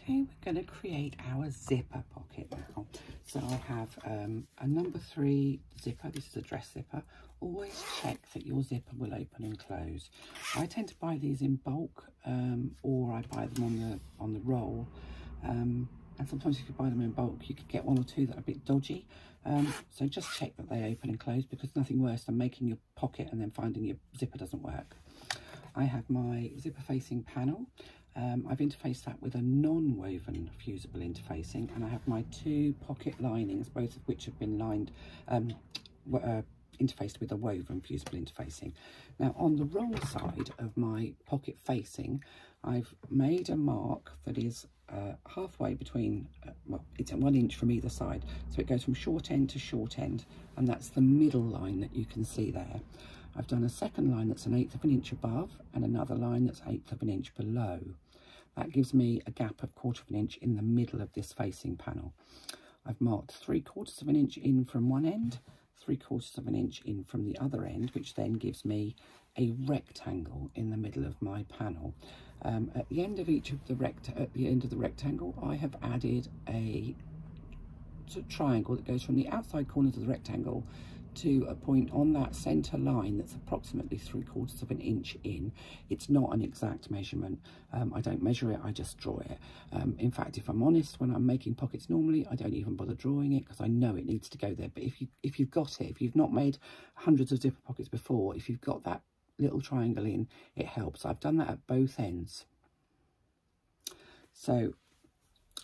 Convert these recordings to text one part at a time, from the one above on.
Okay, we're going to create our zipper pocket now. So I have a number 3 zipper. This is a dress zipper. Always check that your zipper will open and close. I tend to buy these in bulk, or I buy them on the roll. And sometimes if you buy them in bulk, you could get 1 or 2 that are a bit dodgy. So just check that they open and close, because nothing worse than making your pocket and then finding your zipper doesn't work. I have my zipper facing panel. I've interfaced that with a non-woven fusible interfacing, and I have my 2 pocket linings, both of which have been lined, interfaced with a woven fusible interfacing. Now on the wrong side of my pocket facing, I've made a mark that is halfway between, well, it's 1 inch from either side, so it goes from short end to short end, and that's the middle line that you can see there. I've done a second line that's 1/8 of an inch above, and another line that's 1/8 of an inch below. That gives me a gap of 1/4 of an inch in the middle of this facing panel. I've marked 3/4 of an inch in from one end, 3/4 of an inch in from the other end, which then gives me a rectangle in the middle of my panel. At the end of the rectangle, I have added a sort of triangle that goes from the outside corners of the rectangle to a point on that center line that's approximately 3/4 of an inch in. It's not an exact measurement. I don't measure it, I just draw it. In fact, if I'm honest, when I'm making pockets normally, I don't even bother drawing it, because I know it needs to go there. But if you've got it, if you've not made hundreds of zipper pockets before, if you've got that little triangle in, it helps. I've done that at both ends. So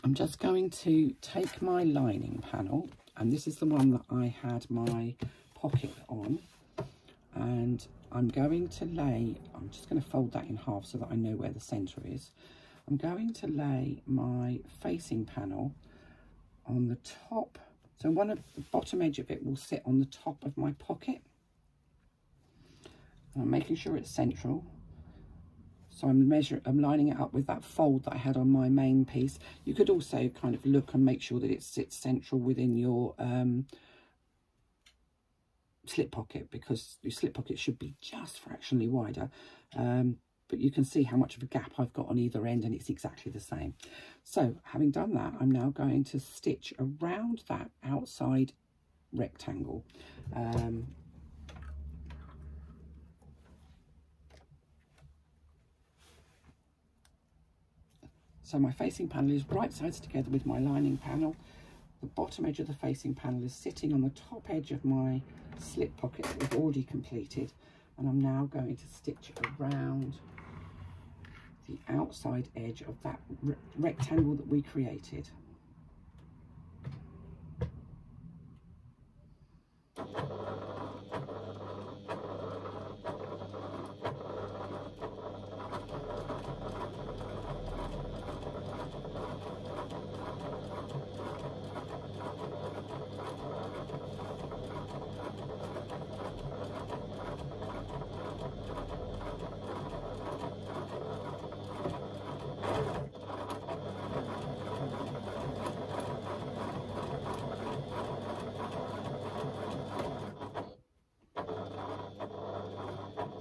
I'm just going to take my lining panel, and this is the one that I had my pocket on, and I'm going to lay, I'm just going to fold that in half so that I know where the center is. I'm going to lay my facing panel on the top, so one of the bottom edge of it will sit on the top of my pocket, and I'm making sure it's central. So I'm lining it up with that fold that I had on my main piece. You could also kind of look and make sure that it sits central within your slip pocket, because your slip pocket should be just fractionally wider. But you can see how much of a gap I've got on either end, and it's exactly the same. So having done that, I'm now going to stitch around that outside rectangle. So my facing panel is right sides together with my lining panel. The bottom edge of the facing panel is sitting on the top edge of my slip pocket that we've already completed. And I'm now going to stitch around the outside edge of that rectangle that we created.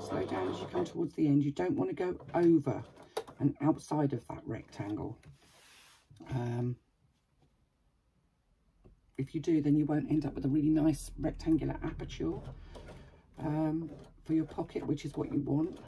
Slow down as you come towards the end. You don't want to go over and outside of that rectangle. If you do, then you won't end up with a really nice rectangular aperture for your pocket, which is what you want.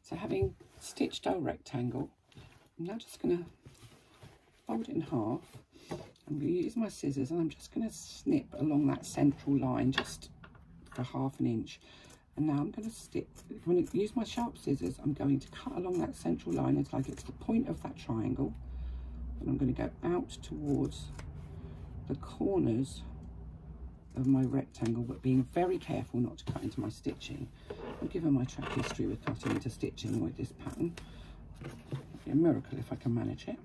So having stitched our rectangle, I'm now just going to fold it in half. I'm going to use my scissors, and I'm just going to snip along that central line just for 1/2 inch. And now I'm going to stick, when I use my sharp scissors, I'm going to cut along that central line until I get to the point of that triangle, and I'm going to go out towards the corners of my rectangle, but being very careful not to cut into my stitching. Given my track history with cutting into stitching with this pattern, it'd be a miracle if I can manage it.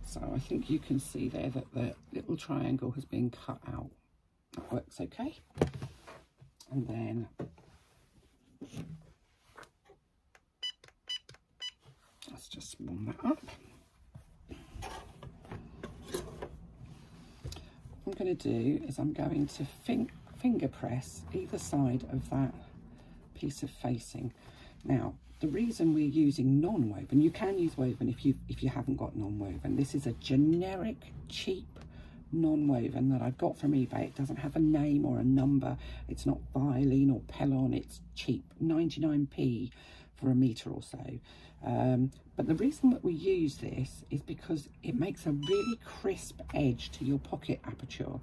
So I think you can see there that the little triangle has been cut out. That works okay. And then let's just warm that up. What I'm going to do is I'm going to finger press either side of that piece of facing. Now, the reason we're using non-woven, you can use woven if you haven't got non-woven. This is a generic, cheap non-woven that I got from eBay. It doesn't have a name or a number. It's not Violin or Pellon. It's cheap, 99p for a metre or so. But the reason that we use this is because it makes a really crisp edge to your pocket aperture.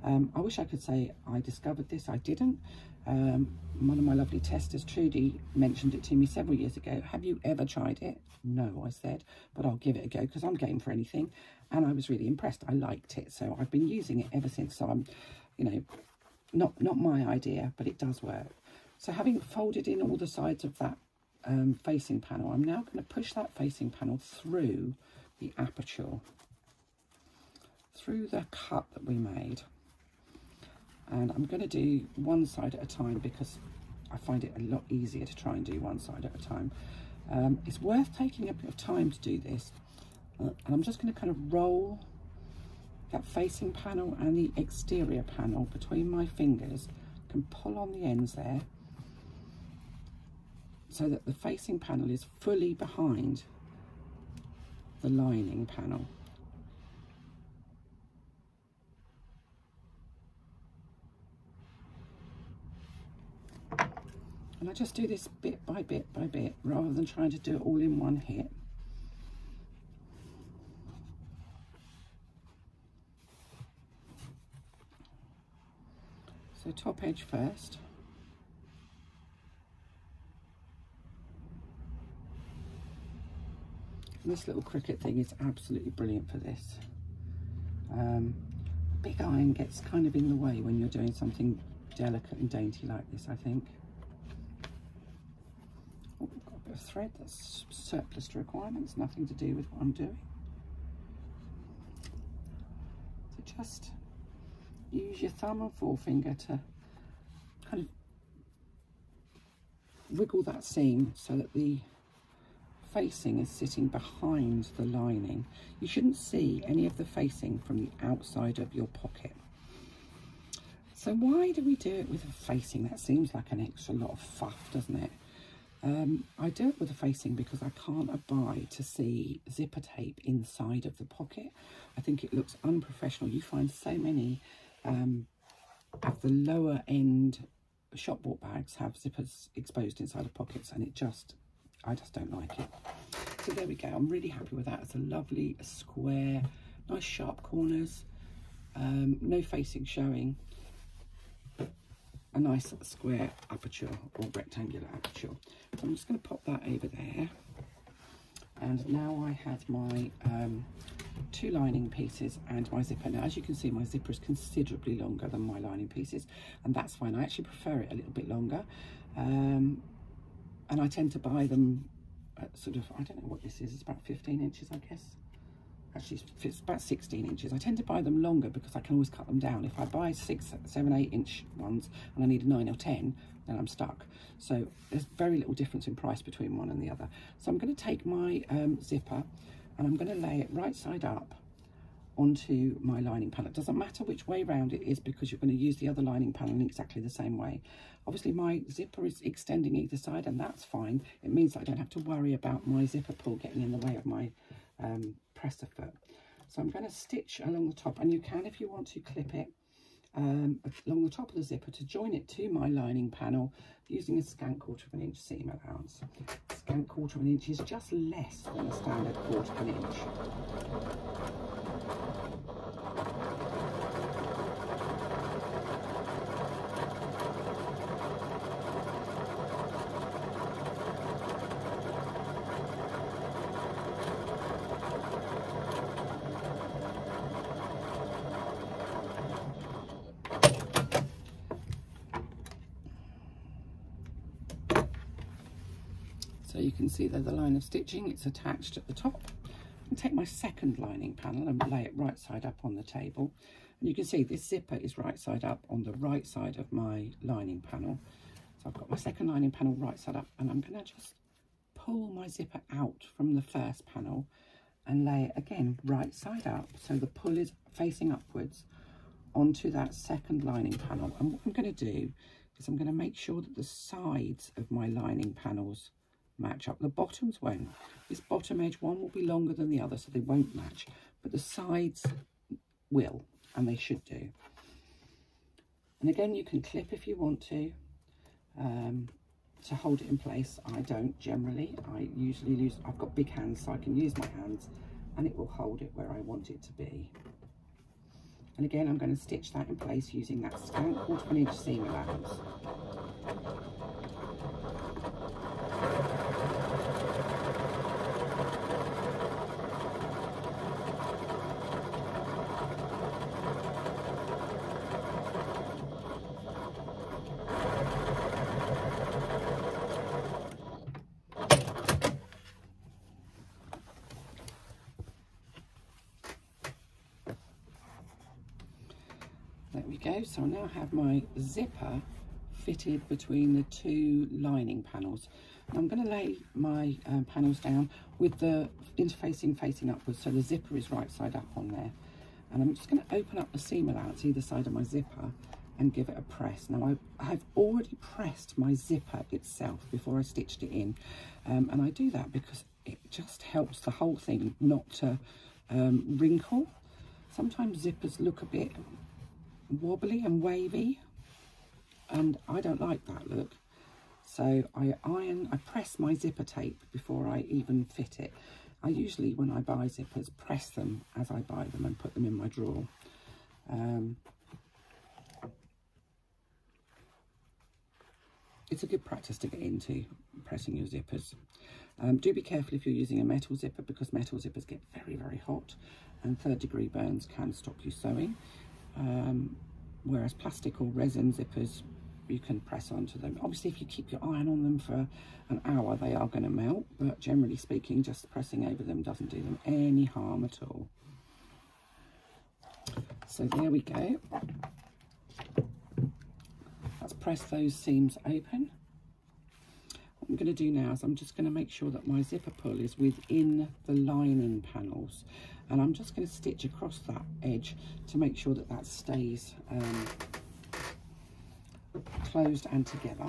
I wish I could say I discovered this. I didn't. One of my lovely testers, Trudy, mentioned it to me several years ago. Have you ever tried it? No, I said, but I'll give it a go because I'm game for anything. And I was really impressed. I liked it. So I've been using it ever since. So I'm, you know, not my idea, but it does work. So having folded in all the sides of that facing panel, I'm now going to push that facing panel through the aperture, through the cut that we made. And I'm going to do one side at a time because I find it a lot easier to try and do one side at a time. It's worth taking a bit of time to do this. And I'm just going to kind of roll that facing panel and the exterior panel between my fingers. I can pull on the ends there so that the facing panel is fully behind the lining panel. And I just do this bit by bit by bit rather than trying to do it all in one hit. So top edge first. And this little cricket thing is absolutely brilliant for this. Big iron gets kind of in the way when you're doing something delicate and dainty like this, I think. Oh, I've got a bit of thread that's surplus to requirements, nothing to do with what I'm doing. So just use your thumb and forefinger to kind of wiggle that seam so that the facing is sitting behind the lining. You shouldn't see any of the facing from the outside of your pocket. So why do we do it with a facing? That seems like an extra lot of fuff, doesn't it? I do it with a facing because I can't abide to see zipper tape inside of the pocket. I think it looks unprofessional. You find so many of the lower end shop bought bags have zippers exposed inside of pockets, and I just don't like it. So there we go. I'm really happy with that. It's a lovely square, nice sharp corners, no facing showing, a nice square aperture or rectangular aperture. So I'm just going to pop that over there. And now I have my two lining pieces and my zipper. Now, as you can see, my zipper is considerably longer than my lining pieces, and that's fine. I actually prefer it a little bit longer. And I tend to buy them at sort of, I don't know what this is, it's about 15 inches, I guess. Actually, it's about 16 inches. I tend to buy them longer because I can always cut them down. If I buy 6, 7, 8 inch ones and I need a 9 or 10, then I'm stuck. So there's very little difference in price between one and the other. So I'm going to take my zipper and I'm going to lay it right side up onto my lining panel. It doesn't matter which way round it is because you're going to use the other lining panel in exactly the same way. Obviously my zipper is extending either side, and that's fine. It means that I don't have to worry about my zipper pull getting in the way of my presser foot. So I'm going to stitch along the top, and you can, if you want to, clip it along the top of the zipper to join it to my lining panel using a scant 1/4 inch seam allowance. Scant 1/4 inch is just less than a standard 1/4 inch. So you can see there's the line of stitching, it's attached at the top. And take my second lining panel and lay it right side up on the table. And you can see this zipper is right side up on the right side of my lining panel. So I've got my second lining panel right side up, and I'm going to just pull my zipper out from the first panel and lay it again right side up, so the pull is facing upwards onto that second lining panel. And what I'm going to do is I'm going to make sure that the sides of my lining panels match up. The bottoms won't. This bottom edge one will be longer than the other, so they won't match, but the sides will, and they should do. And again, you can clip if you want to hold it in place. I don't generally. I usually use, I've got big hands, so I can use my hands and it will hold it where I want it to be. And again, I'm going to stitch that in place using that scant 1/4 inch seam allowance. There we go. So I now have my zipper fitted between the two lining panels. And I'm going to lay my panels down with the interfacing facing upwards, so the zipper is right side up on there. And I'm just going to open up the seam allowance either side of my zipper and give it a press. Now I've already pressed my zipper itself before I stitched it in, and I do that because it just helps the whole thing not to wrinkle. Sometimes zippers look a bit wobbly and wavy, and I don't like that look. So I press my zipper tape before I even fit it. I usually, when I buy zippers, press them as I buy them and put them in my drawer. It's a good practice to get into, pressing your zippers. Do be careful if you're using a metal zipper, because metal zippers get very, very hot, and 3rd degree burns can stop you sewing. Whereas plastic or resin zippers, you can press onto them. Obviously, if you keep your iron on them for an hour, they are going to melt, but generally speaking, just pressing over them doesn't do them any harm at all. So there we go. Let's press those seams open. What I'm going to do now is I'm just going to make sure that my zipper pull is within the lining panels, and I'm just going to stitch across that edge to make sure that that stays closed and together.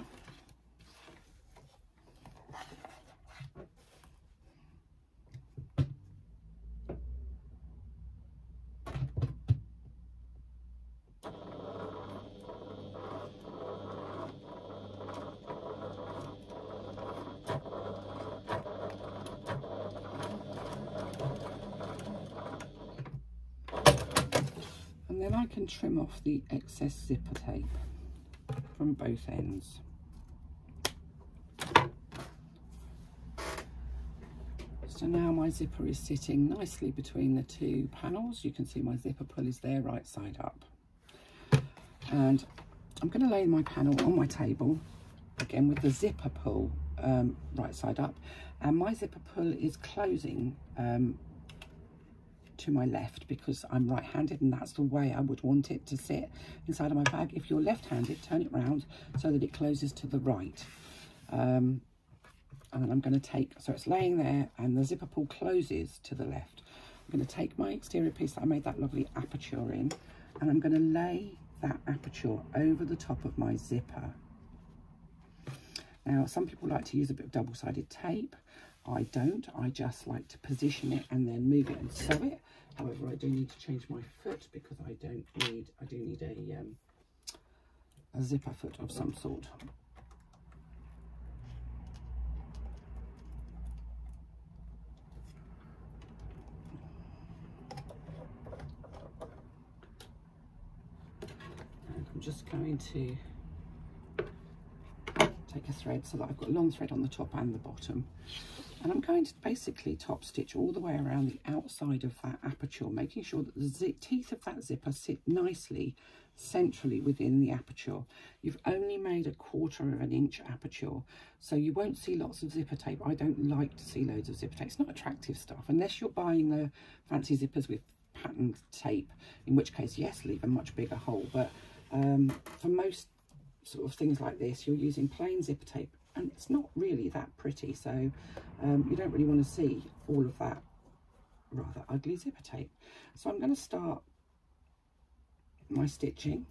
And then I can trim off the excess zipper tape from both ends. So now my zipper is sitting nicely between the two panels. You can see my zipper pull is there right side up. And I'm going to lay my panel on my table, again with the zipper pull right side up. And my zipper pull is closing to my left because I'm right-handed, and that's the way I would want it to sit inside of my bag. If you're left-handed, turn it round so that it closes to the right. And then I'm going to take, so it's laying there and the zipper pull closes to the left. I'm going to take my exterior piece that I made that lovely aperture in, and I'm going to lay that aperture over the top of my zipper. Now, some people like to use a bit of double-sided tape. I don't. I just like to position it and then move it and sew it. However, I do need to change my foot because I do need a zipper foot of some sort. And I'm just going to take a thread so that I've got a long thread on the top and the bottom, and I'm going to basically top stitch all the way around the outside of that aperture, making sure that the teeth of that zipper sit nicely centrally within the aperture. You've only made a 1/4 of an inch aperture, so you won't see lots of zipper tape. I don't like to see loads of zipper tape. It's not attractive stuff unless you're buying the fancy zippers with patterned tape, in which case yes, leave a much bigger hole, but for most sort of things like this you're using plain zipper tape, and it's not really that pretty, so you don't really want to see all of that rather ugly zipper tape. So I'm going to start my stitching.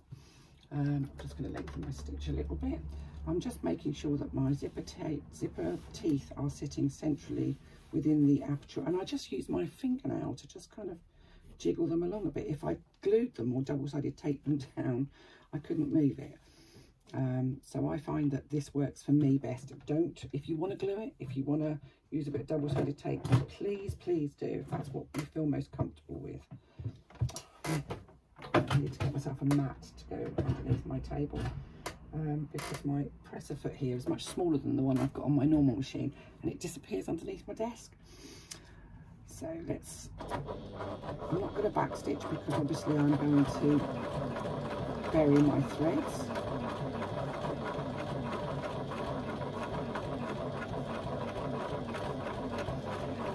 I'm just going to lengthen my stitch a little bit. I'm just making sure that my zipper teeth are sitting centrally within the aperture, and I just use my fingernail to just kind of jiggle them along a bit. If I glued them or double-sided taped them down, I couldn't move it. So I find that this works for me best. If you want to glue it, if you want to use a bit of double-sided tape, then please do, if that's what you feel most comfortable with. I need to get myself a mat to go underneath my table, because my presser foot here is much smaller than the one I've got on my normal machine, and it disappears underneath my desk. So I'm not going to backstitch because obviously I'm going to bury my threads.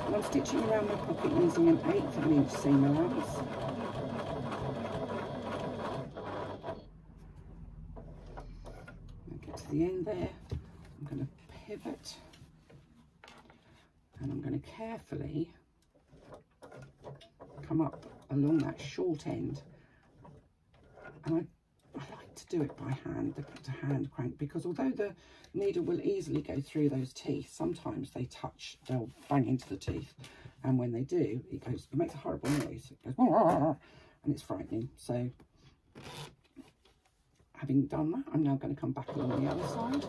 And I'm stitching around my pocket using an 1/8 of an inch seam allowance. Get to the end there, I'm going to pivot, and I'm going to carefully come up along that short end, and I like to do it by hand, to hand crank, because although the needle will easily go through those teeth, sometimes they'll bang into the teeth, and when they do, it makes a horrible noise. It goes, and it's frightening. So having done that, I'm now going to come back along the other side.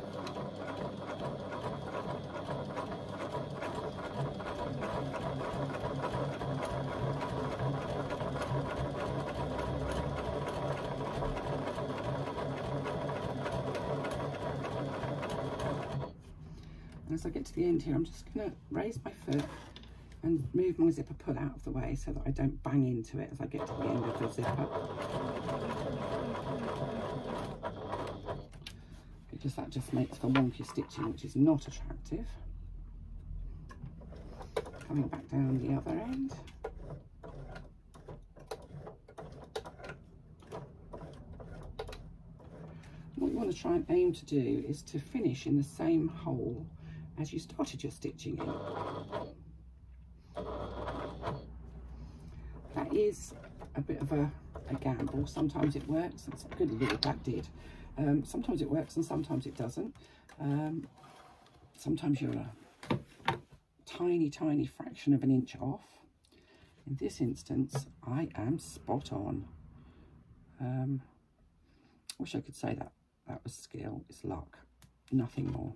And as I get to the end here, I'm just going to raise my foot and move my zipper pull out of the way so that I don't bang into it as I get to the end of the zipper. Because that just makes for wonky stitching, which is not attractive. Coming back down the other end. What you want to try and aim to do is to finish in the same hole as you started your stitching in. That is a bit of a gamble. Sometimes it works. It's a good Lord, that did. Sometimes it works and sometimes it doesn't. Sometimes you're a tiny fraction of an inch off. In this instance, I am spot on. Wish I could say that was skill. It's luck, nothing more.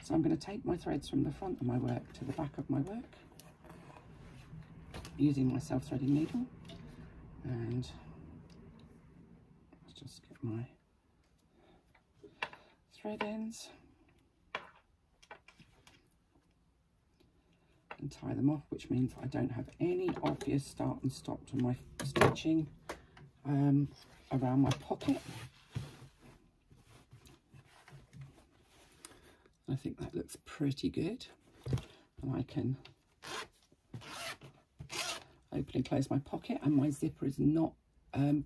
So I'm going to take my threads from the front of my work to the back of my work using my self-threading needle, and let's just get my thread ends and tie them off, which means I don't have any obvious start and stop to my stitching around my pocket. I think that looks pretty good, and I can open and close my pocket, and my zipper is not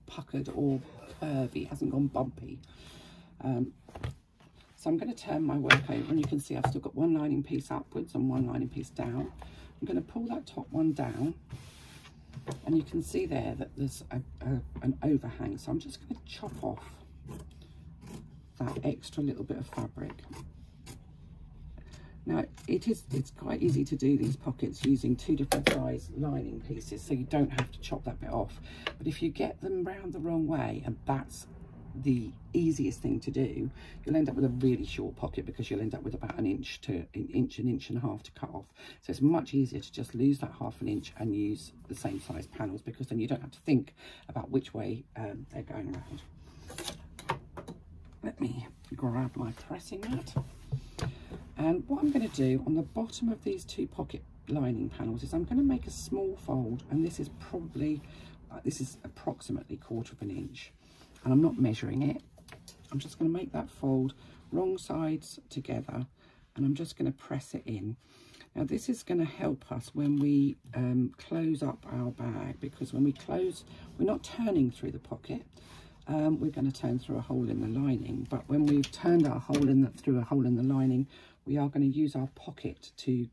puckered or curvy, it hasn't gone bumpy. So I'm going to turn my work over, and you can see I've still got one lining piece upwards and one lining piece down. I'm going to pull that top one down, and you can see there that there's an overhang, so I'm just going to chop off that extra little bit of fabric. Now it's quite easy to do these pockets using 2 different size lining pieces, so you don't have to chop that bit off. But if you get them round the wrong way, and that's the easiest thing to do, you'll end up with a really short pocket, because you'll end up with about an inch and a half to cut off. So it's much easier to just lose that ½ an inch and use the same size panels, because then you don't have to think about which way they're going around. Let me grab my pressing mat. And what I'm going to do on the bottom of these two pocket lining panels is I'm going to make a small fold, and this is probably, this is approximately 1/4 of an inch, and I'm not measuring it. I'm just going to make that fold wrong sides together, and I'm just going to press it in. Now this is going to help us when we close up our bag, because when we close, we're not turning through the pocket. We're going to turn through a hole in the lining, but when we've turned our hole through a hole in the lining, we are going to use our pocket to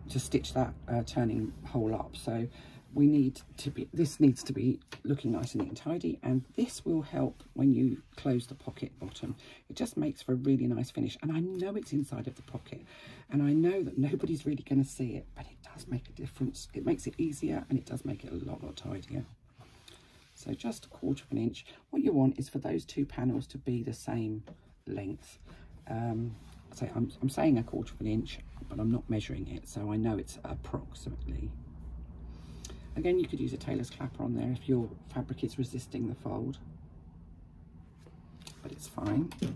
stitch that turning hole up. So we need to be, this needs to be looking nice and neat and tidy, and this will help when you close the pocket bottom. It just makes for a really nice finish, and I know it's inside of the pocket, and I know that nobody's really going to see it, but it does make a difference. It makes it easier, and it does make it a lot tidier. So just 1/4 of an inch. What you want is for those two panels to be the same length. So I'm saying 1/4 of an inch, but I'm not measuring it, so I know it's approximately. Again, you could use a tailor's clapper on there if your fabric is resisting the fold, but it's fine. So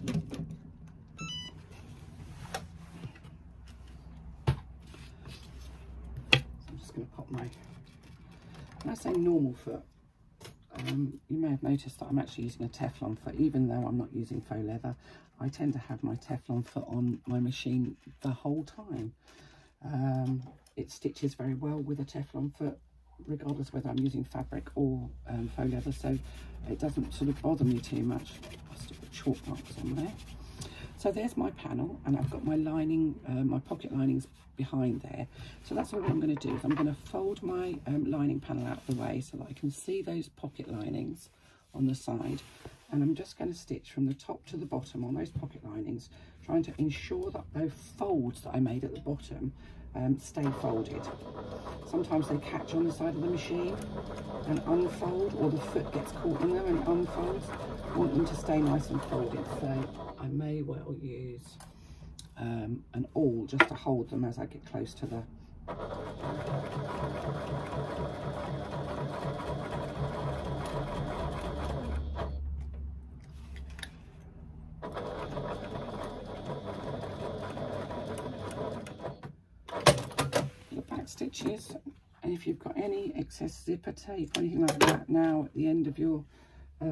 I'm just going to pop my, when I say normal foot, you may have noticed that I'm actually using a Teflon foot. Even though I'm not using faux leather, I tend to have my Teflon foot on my machine the whole time. It stitches very well with a Teflon foot, regardless whether I'm using fabric or faux leather, so it doesn't sort of bother me too much. I'll stick the chalk marks on there. So there's my panel, and I've got my lining, my pocket linings behind there. So that's all I'm going to do is I'm going to fold my lining panel out of the way so that I can see those pocket linings on the side, and I'm just going to stitch from the top to the bottom on those pocket linings, trying to ensure that those folds that I made at the bottom stay folded. Sometimes they catch on the side of the machine and unfold, or the foot gets caught in them and unfolds. I want them to stay nice and folded, so I may well use an awl just to hold them as I get close to the back stitches. And if you've got any excess zipper tape or anything like that now at the end of your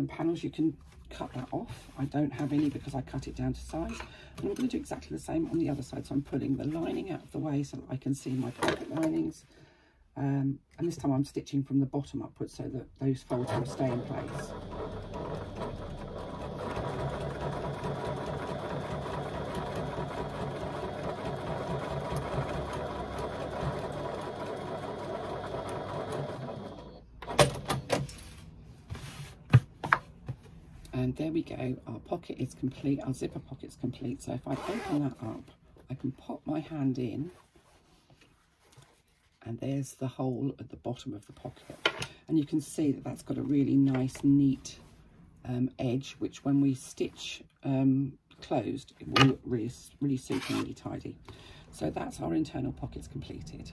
panels, you can cut that off. I don't have any because I cut it down to size, and I'm going to do exactly the same on the other side. So I'm pulling the lining out of the way so that I can see my pocket linings, and this time I'm stitching from the bottom upwards so that those folds will stay in place. And there we go, our pocket is complete, our zipper pocket's complete. So if I open that up, I can pop my hand in, and there's the hole at the bottom of the pocket. And you can see that that's got a really nice, neat edge, which when we stitch closed, it will look really, really super, really tidy. So that's our internal pockets completed.